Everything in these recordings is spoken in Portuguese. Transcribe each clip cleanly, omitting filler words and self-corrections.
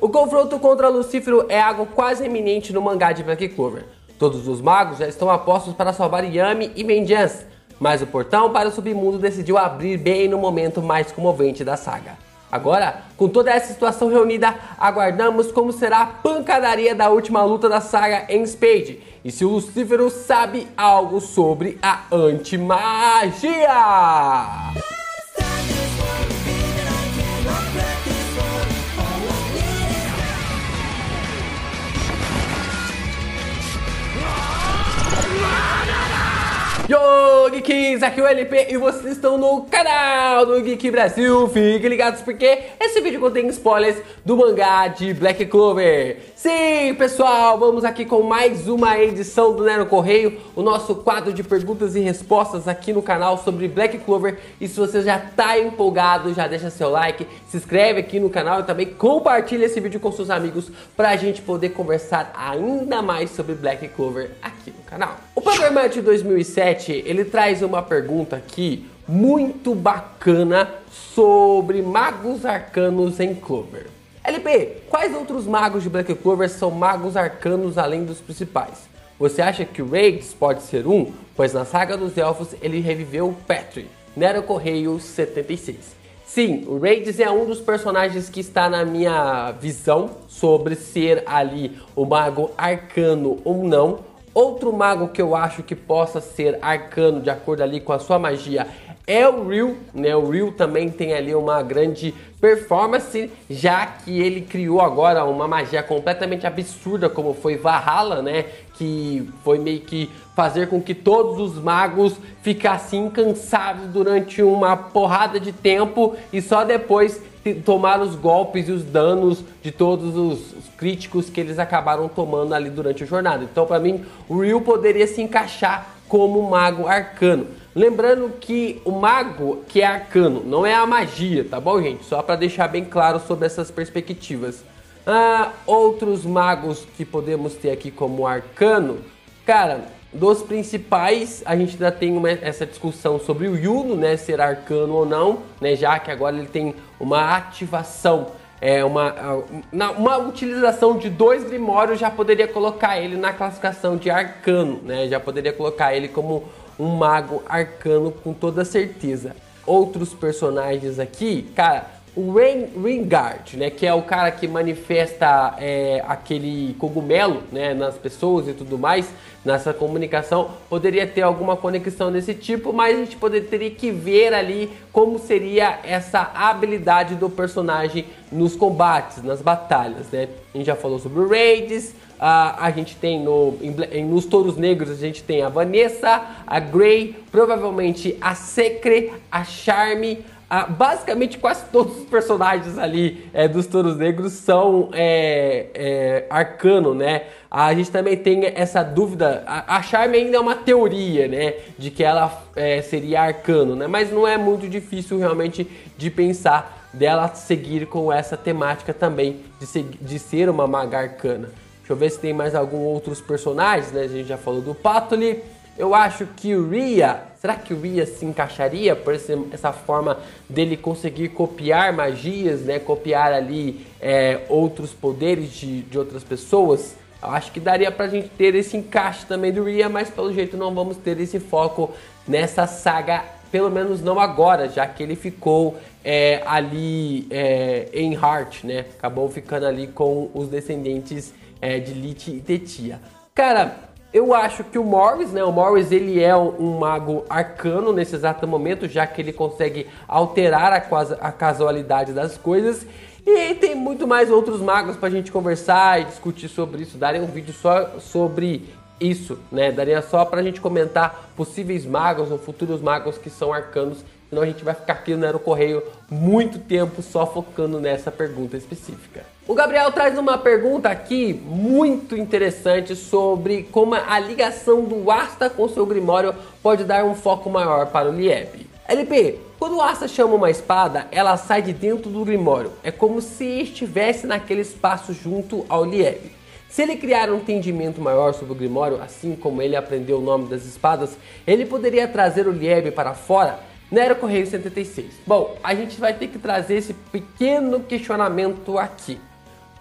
O confronto contra Lucífero é algo quase iminente no mangá de Black Clover. Todos os magos já estão apostos para salvar Yami e Vengeance, mas o portão para o submundo decidiu abrir bem no momento mais comovente da saga. Agora, com toda essa situação reunida, aguardamos como será a pancadaria da última luta da saga em Spade e se o Lucífero sabe algo sobre a antimagia. Yo, Geeks, aqui é o LP e vocês estão no canal do Geek Brasil. Fiquem ligados porque esse vídeo contém spoilers do mangá de Black Clover. Sim, pessoal, vamos aqui com mais uma edição do Nero Correio, o nosso quadro de perguntas e respostas aqui no canal sobre Black Clover. E se você já tá empolgado, já deixa seu like, se inscreve aqui no canal e também compartilha esse vídeo com seus amigos pra gente poder conversar ainda mais sobre Black Clover aqui no canal. O programa de 2007 ele traz uma pergunta aqui muito bacana sobre magos arcanos em Clover. LP, quais outros magos de Black Clover são magos arcanos além dos principais? Você acha que o Raids pode ser um? Pois na saga dos elfos ele reviveu Petri, Nero Correio 76. Sim, o Raids é um dos personagens que está na minha visão sobre ser ali o mago arcano ou não. Outro mago que eu acho que possa ser arcano de acordo ali com a sua magia é o Ryu, né? O Ryu também tem ali uma grande performance, já que ele criou agora uma magia completamente absurda como foi Valhalla, né? Que foi meio que fazer com que todos os magos ficassem incansáveis durante uma porrada de tempo e só depois tomar os golpes e os danos de todos os críticos que eles acabaram tomando ali durante a jornada. Então, para mim, o Ryu poderia se encaixar como mago arcano. Lembrando que o mago que é arcano não é a magia, tá bom, gente? Só para deixar bem claro sobre essas perspectivas. Outros magos que podemos ter aqui como arcano, cara, dos principais, a gente ainda tem essa discussão sobre o Yuno, né, ser arcano ou não, né, já que agora ele tem uma ativação, uma utilização de 2 grimórios já poderia colocar ele na classificação de arcano, né, já poderia colocar ele como um mago arcano com toda certeza. Outros personagens aqui, cara, o Ringard, né, que é o cara que manifesta aquele cogumelo, né, nas pessoas e tudo mais, nessa comunicação, poderia ter alguma conexão desse tipo, mas a gente teria que ver ali como seria essa habilidade do personagem nos combates, nas batalhas, né. A gente já falou sobre o Raids, a gente tem nos Touros Negros, a gente tem a Vanessa, a Grey, provavelmente a Secre, a Charme. Basicamente quase todos os personagens ali dos Touros Negros são arcano, né? A gente também tem essa dúvida, a Charme ainda é uma teoria, né? De que ela seria arcano, né? Mas não é muito difícil realmente de pensar dela seguir com essa temática também de ser uma maga arcana. Deixa eu ver se tem mais alguns outros personagens, né? A gente já falou do Patoli. Eu acho que o Rhea, será que o Rhea se encaixaria por essa forma dele conseguir copiar magias, né? Copiar ali outros poderes de outras pessoas? Eu acho que daria pra gente ter esse encaixe também do Rhea, mas pelo jeito não vamos ter esse foco nessa saga, pelo menos não agora, já que ele ficou ali em Heart, né? Acabou ficando ali com os descendentes de Lich e Tetia. Cara, eu acho que o Morris, né? O Morris ele é um mago arcano nesse exato momento, já que ele consegue alterar a casualidade das coisas. E tem muito mais outros magos pra gente conversar e discutir sobre isso. Daria um vídeo só sobre isso, né? Daria só pra gente comentar possíveis magos ou futuros magos que são arcanos. Senão a gente vai ficar aqui no Nero Correio muito tempo só focando nessa pergunta específica. O Gabriel traz uma pergunta aqui muito interessante sobre como a ligação do Asta com seu Grimório pode dar um foco maior para o Lieb. LP, quando o Asta chama uma espada, ela sai de dentro do Grimório. É como se estivesse naquele espaço junto ao Lieb. Se ele criar um entendimento maior sobre o Grimório, assim como ele aprendeu o nome das espadas, ele poderia trazer o Lieb para fora. Nero Correio 76. Bom, a gente vai ter que trazer esse pequeno questionamento aqui.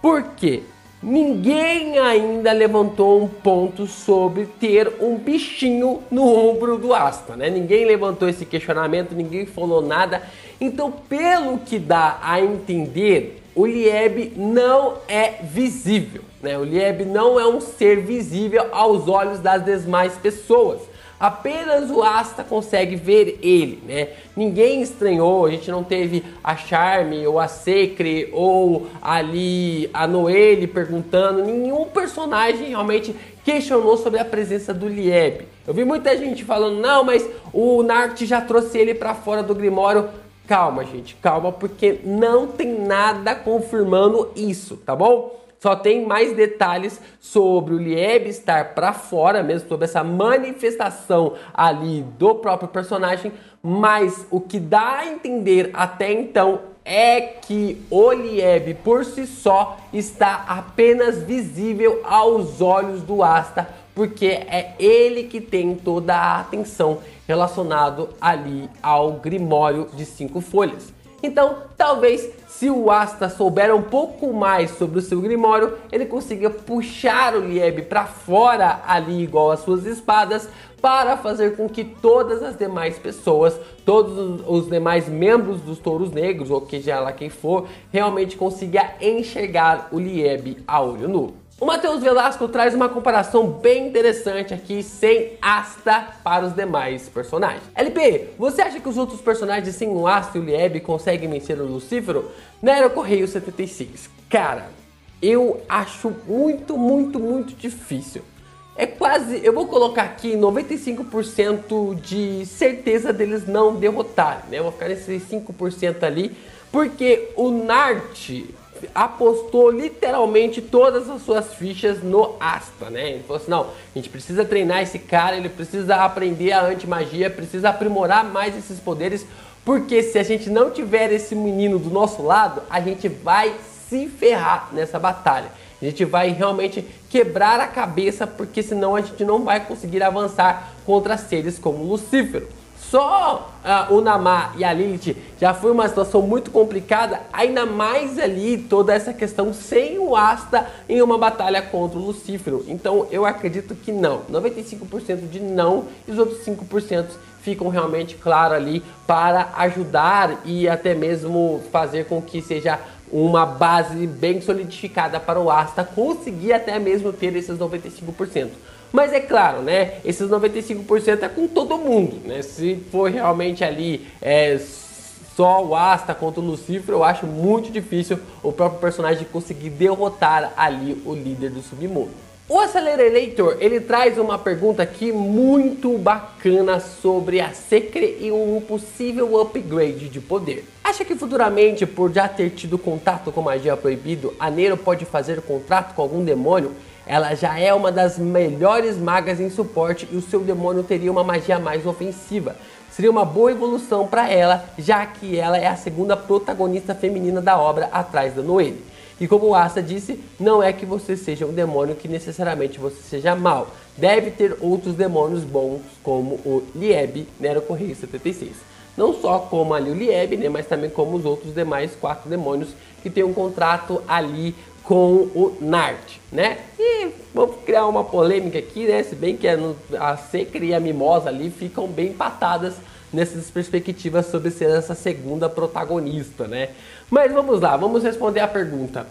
Por quê? Ninguém ainda levantou um ponto sobre ter um bichinho no ombro do Asta, né? Ninguém levantou esse questionamento, ninguém falou nada. Então, pelo que dá a entender, o Lieb não é visível, né? O Lieb não é um ser visível aos olhos das demais pessoas. Apenas o Asta consegue ver ele, né? Ninguém estranhou, a gente não teve a Charme ou a Secre ou ali a Noelle perguntando, nenhum personagem realmente questionou sobre a presença do Lieb. Eu vi muita gente falando, não, mas o Nart já trouxe ele pra fora do Grimório. Calma, gente, calma, porque não tem nada confirmando isso, tá bom? Só tem mais detalhes sobre o Lieb estar para fora mesmo, sobre essa manifestação ali do próprio personagem, mas o que dá a entender até então é que o Lieb por si só está apenas visível aos olhos do Asta, porque é ele que tem toda a atenção relacionado ali ao Grimório de 5 folhas. Então, talvez, se o Asta souber um pouco mais sobre o seu Grimório, ele consiga puxar o Lieb para fora ali igual as suas espadas, para fazer com que todas as demais pessoas, todos os demais membros dos Touros Negros, ou que já lá quem for, realmente consiga enxergar o Lieb a olho nu. O Matheus Velasco traz uma comparação bem interessante aqui, sem Asta para os demais personagens. LP, você acha que os outros personagens sem o Asta e o Lieb conseguem vencer o Lucífero? Nero Correio 76. Cara, eu acho muito difícil. É quase, eu vou colocar aqui 95% de certeza deles não derrotarem, né? Eu vou ficar nesses 5% ali, porque o Nart apostou literalmente todas as suas fichas no Asta, né? Ele falou assim, não, a gente precisa treinar esse cara, ele precisa aprender a anti-magia, precisa aprimorar mais esses poderes, porque se a gente não tiver esse menino do nosso lado, a gente vai se ferrar nessa batalha. A gente vai realmente quebrar a cabeça, porque senão a gente não vai conseguir avançar contra seres como Lucífero. Só o Namah e a Lilith já foi uma situação muito complicada, ainda mais ali toda essa questão sem o Asta em uma batalha contra o Lucífero. Então eu acredito que não, 95% de não, e os outros 5% ficam realmente claro ali para ajudar e até mesmo fazer com que seja uma base bem solidificada para o Asta conseguir até mesmo ter esses 95%. Mas é claro, né, esses 95% é com todo mundo, né? Se for realmente ali só o Asta contra o Lucífero, eu acho muito difícil o próprio personagem conseguir derrotar ali o líder do submundo. O Accelerator, ele traz uma pergunta aqui muito bacana sobre a Secre e um possível upgrade de poder. Acha que futuramente, por já ter tido contato com magia proibido, a Nero pode fazer contrato com algum demônio? Ela já é uma das melhores magas em suporte e o seu demônio teria uma magia mais ofensiva. Seria uma boa evolução para ela, já que ela é a segunda protagonista feminina da obra atrás da Noelle. E como o Asta disse, não é que você seja um demônio que necessariamente você seja mau. Deve ter outros demônios bons, como o Lieb, Nero Correio 76. Não só como ali o Lieb, né, mas também como os outros demais 4 demônios que tem um contrato ali com o Nart, né? E vamos criar uma polêmica aqui, né? Se bem que a Secre e a Mimosa ali ficam bem empatadas nessas perspectivas sobre ser essa segunda protagonista, né? Mas vamos lá, vamos responder a pergunta.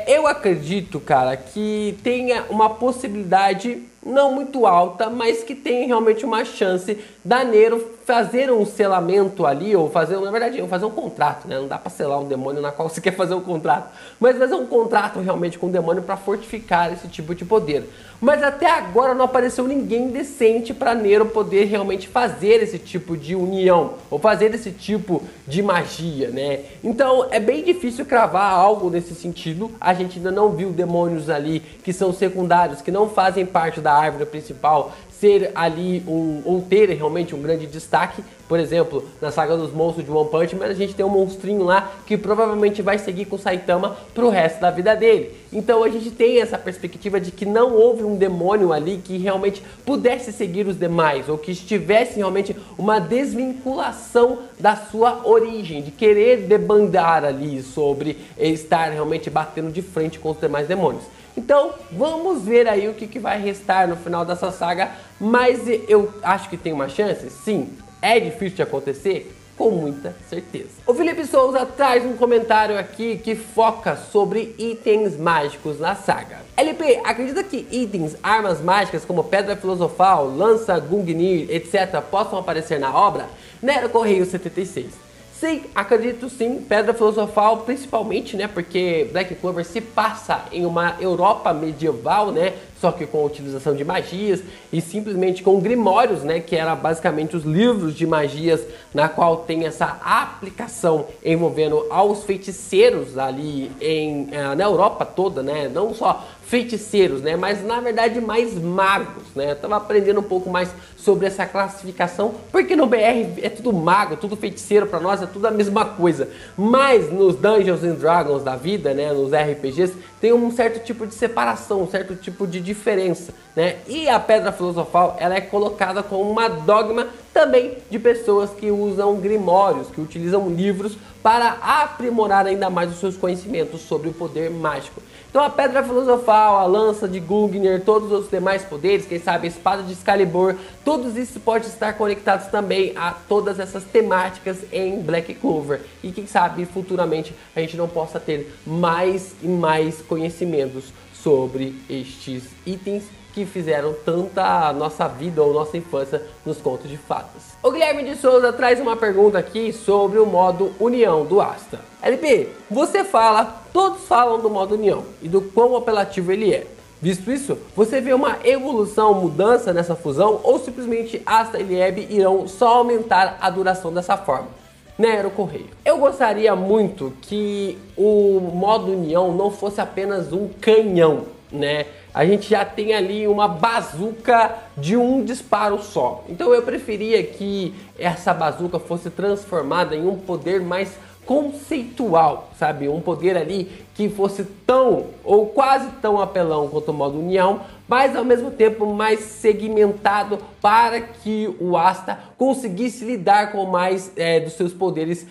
Eu acredito, cara, que tenha uma possibilidade não muito alta, mas que tem realmente uma chance da Nero fazer um selamento ali, ou fazer, na verdade, fazer um contrato, né? Não dá pra selar um demônio na qual você quer fazer um contrato, mas fazer um contrato realmente com o demônio para fortificar esse tipo de poder. Mas até agora não apareceu ninguém decente para Nero poder realmente fazer esse tipo de união, ou fazer esse tipo de magia, né? Então é bem difícil cravar algo nesse sentido. A gente ainda não viu demônios ali que são secundários, que não fazem parte da árvore principal, ser ali ou ter realmente um grande destaque. Por exemplo, na saga dos monstros de One Punch Man, a gente tem um monstrinho lá que provavelmente vai seguir com o Saitama pro resto da vida dele. Então a gente tem essa perspectiva de que não houve um demônio ali que realmente pudesse seguir os demais, ou que estivesse realmente uma desvinculação da sua origem, de querer debandar ali sobre estar realmente batendo de frente com os demais demônios. Então, vamos ver aí o que vai restar no final dessa saga, mas eu acho que tem uma chance? Sim. É difícil de acontecer? Com muita certeza. O Felipe Souza traz um comentário aqui que foca sobre itens mágicos na saga. LP, acredita que itens, armas mágicas como Pedra Filosofal, Lança Gungnir, etc. possam aparecer na obra? Nero Correio 76. Sim, acredito sim, Pedra Filosofal principalmente, né, porque Black Clover se passa em uma Europa medieval, né, só que com a utilização de magias e simplesmente com grimórios, né, que era basicamente os livros de magias na qual tem essa aplicação envolvendo aos feiticeiros ali na Europa toda, né, não só feiticeiros, né, mas na verdade mais magos, né, eu tava aprendendo um pouco mais sobre essa classificação, porque no BR é tudo mago, tudo feiticeiro, pra nós é tudo a mesma coisa, mas nos Dungeons and Dragons da vida, né, nos RPGs, tem um certo tipo de separação, um certo tipo de diferença, né, e a Pedra Filosofal, ela é colocada como uma dogma também de pessoas que usam grimórios, que utilizam livros para aprimorar ainda mais os seus conhecimentos sobre o poder mágico. Então a Pedra Filosofal, a Lança de Gungnir, todos os demais poderes, quem sabe a Espada de Excalibur, todos isso podem estar conectados também a todas essas temáticas em Black Clover. E quem sabe futuramente a gente não possa ter mais e mais conhecimentos sobre estes itens que fizeram tanta nossa vida ou nossa infância nos contos de fadas. O Guilherme de Souza traz uma pergunta aqui sobre o modo União do Asta. LP, você fala, todos falam do modo União e do quão apelativo ele é. Visto isso, você vê uma evolução, mudança nessa fusão ou simplesmente Asta e Lieb irão só aumentar a duração dessa forma? Nero Correio. Eu gostaria muito que o modo União não fosse apenas um canhão, né? A gente já tem ali uma bazuca de um disparo só. Então eu preferia que essa bazuca fosse transformada em um poder mais conceitual, sabe? Um poder ali que fosse tão ou quase tão apelão quanto o modo União, mas ao mesmo tempo mais segmentado para que o Asta conseguisse lidar com mais dos seus poderes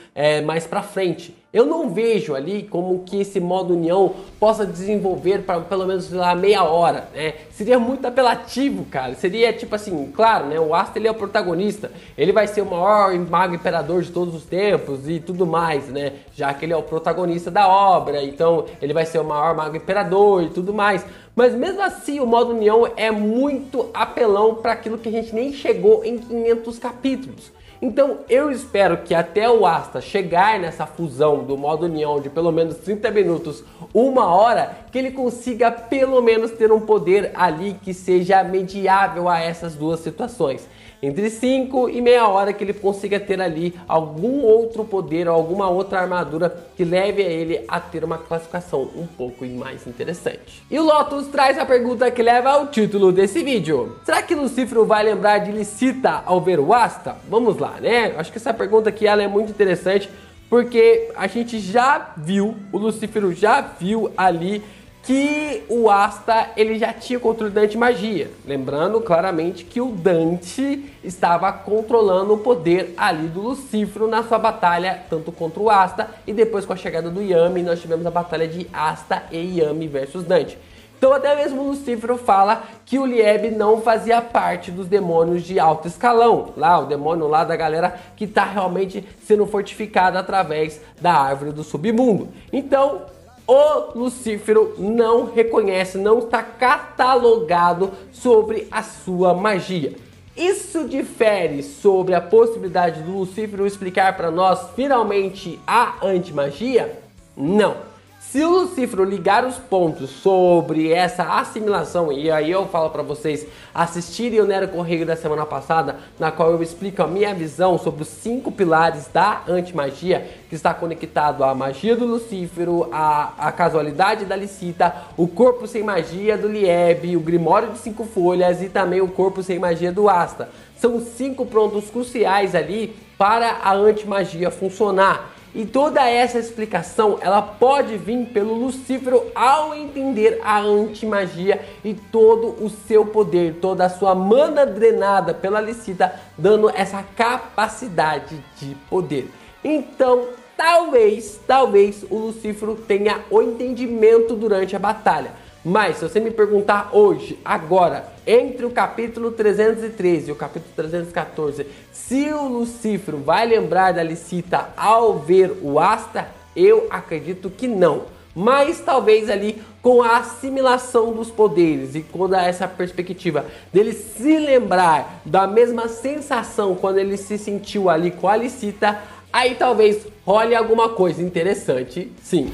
mais pra frente. Eu não vejo ali como que esse modo União possa desenvolver para pelo menos lá meia hora, né? Seria muito apelativo, cara. Seria tipo assim, claro, né? O Asta ele é o protagonista, ele vai ser o maior mago imperador de todos os tempos e tudo mais, né? Já que ele é o protagonista da obra, então ele vai ser o maior mago imperador e tudo mais. Mas mesmo assim o modo União é muito apelão para aquilo que a gente nem chegou em 500 capítulos. Então eu espero que até o Asta chegar nessa fusão do modo União de pelo menos 30 minutos, 1 hora, que ele consiga pelo menos ter um poder ali que seja mediável a essas duas situações. Entre 5 e meia hora que ele consiga ter ali algum outro poder ou alguma outra armadura que leve a ele a ter uma classificação um pouco mais interessante. E o Lotus traz a pergunta que leva ao título desse vídeo. Será que Lucifero vai lembrar de Licita ao ver o Asta? Vamos lá, né? Acho que essa pergunta aqui ela é muito interessante porque a gente já viu, o Lucifero já viu ali que o Asta ele já tinha controle da antimagia. Lembrando claramente que o Dante estava controlando o poder ali do Lucifero na sua batalha, tanto contra o Asta e depois com a chegada do Yami nós tivemos a batalha de Asta e Yami versus Dante. Então até mesmo o Lucifero fala que o Lieb não fazia parte dos demônios de alto escalão. Lá, o demônio lá da galera que está realmente sendo fortificada através da árvore do submundo. Então o Lucifero não reconhece, não está catalogado sobre a sua magia. Isso difere sobre a possibilidade do Lucifero explicar para nós finalmente a antimagia? Não. Se o Lucifero ligar os pontos sobre essa assimilação, e aí eu falo para vocês assistirem o Nero Correio da semana passada, na qual eu explico a minha visão sobre os 5 pilares da antimagia, que está conectado à magia do Lucifero, a casualidade da Licita, o corpo sem magia do Lieb, o Grimório de 5 folhas e também o corpo sem magia do Asta. São 5 pontos cruciais ali para a antimagia funcionar. E toda essa explicação, ela pode vir pelo Lucifero ao entender a antimagia e todo o seu poder, toda a sua mana drenada pela Licita, dando essa capacidade de poder. Então, talvez o Lucifero tenha o entendimento durante a batalha. Mas se você me perguntar hoje, agora, entre o capítulo 313 e o capítulo 314, se o Lucifero vai lembrar da Licita ao ver o Asta, eu acredito que não. Mas talvez ali com a assimilação dos poderes e com essa perspectiva dele se lembrar da mesma sensação quando ele se sentiu ali com a Licita, aí talvez role alguma coisa interessante, sim.